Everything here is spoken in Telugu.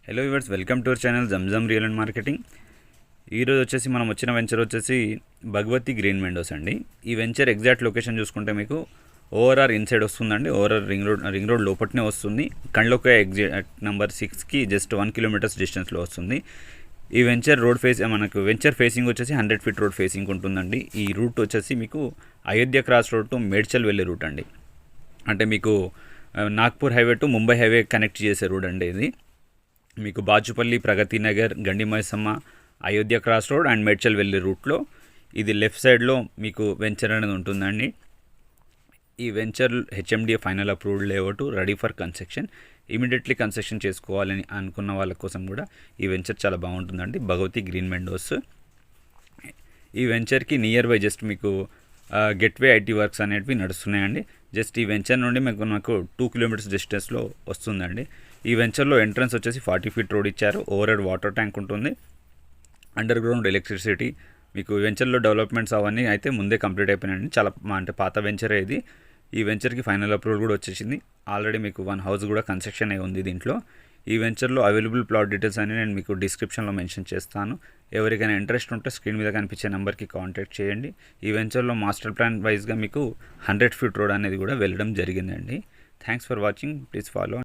Hello viewers, welcome to our channel Zamzam real and marketing. ఈరోజు వచ్చేసి మనం వచ్చిన వెంచర్ వచ్చేసి భగవతి గ్రీన్ విండోస్ అండి. ఈ వెంచర్ ఎగ్జాక్ట్ లొకేషన్ చూసుకుంటే మీకు ఓఆర్ఆర్ ఇన్సైడ్ వస్తుందండి. ఓఆర్ఆర్ రింగ్ రోడ్ లోపట్నే వస్తుంది. కండ్లోక ఎగ్జాక్ట్ నెంబర్ 6కి జస్ట్ 1 కిలోమీటర్స్ డిస్టెన్స్లో వస్తుంది. ఈ వెంచర్ రోడ్ మనకు వెంచర్ ఫేసింగ్ వచ్చేసి 100 ఫీట్ రోడ్ ఫేసింగ్ ఉంటుందండి. ఈ రూట్ వచ్చేసి మీకు Ayodhya cross road to Medchal వెళ్ళే రూట్ అండి. అంటే మీకు Nagpur highway to Mumbai highway connect చేసే రోడ్ అండి ఇది. మీకు బాచుపల్లి, ప్రగతి నగర్, గండి Maisamma, Ayodhya cross road and Medchal వెళ్ళే రూట్లో ఇది లెఫ్ట్ సైడ్లో మీకు వెంచర్ అనేది ఉంటుందండి. ఈ venture HMDA final approved layout, ready for construction. Immediately construction చేసుకోవాలని అనుకున్న వాళ్ళ కోసం కూడా ఈ వెంచర్ చాలా బాగుంటుందండి. Bhagavathi green windows. ఈ వెంచర్కి నియర్ బై జస్ట్ మీకు గెట్వే ఐటీ వర్క్స్ అనేటివి నడుస్తున్నాయండి. జస్ట్ ఈ వెంచర్ నుండి నాకు 2 కిలోమీటర్స్ డిస్టెన్స్లో వస్తుందండి. ఈ వెంచర్లో ఎంట్రన్స్ వచ్చేసి 40 ఫీట్ రోడ్ ఇచ్చారు. ఓవర్ హెడ్ వాటర్ ట్యాంక్ ఉంటుంది. Under ground electricity. మీకు వెంచర్లో డెవలప్మెంట్స్ అవన్నీ అయితే ముందే కంప్లీట్ అయిపోయినాయండి. చాలా అంటే పాత వెంచరే ఇది. ఈ వెంచర్కి ఫైనల్ అప్రూవల్ కూడా వచ్చేసింది. ఆల్రెడీ మీకు 1 హౌస్ కూడా కన్స్ట్రక్షన్ అయి ఉంది దీంట్లో. ఈ వెంచర్లో అవైలబుల్ ప్లాట్ డీటెయిల్స్ అని నేను మీకు డిస్క్రిప్షన్లో మెన్షన్ చేస్తాను. ఎవరికైనా ఇంట్రెస్ట్ ఉంటే స్క్రీన్ మీద కనిపించే నెంబర్కి కాంటాక్ట్ చేయండి. ఈ వెంచర్లో మాస్టర్ ప్లాన్ వైజ్గా మీకు 100 ఫీట్ రోడ్ అనేది కూడా వెళ్ళడం జరిగిందండి. Thanks for watching. Please follow.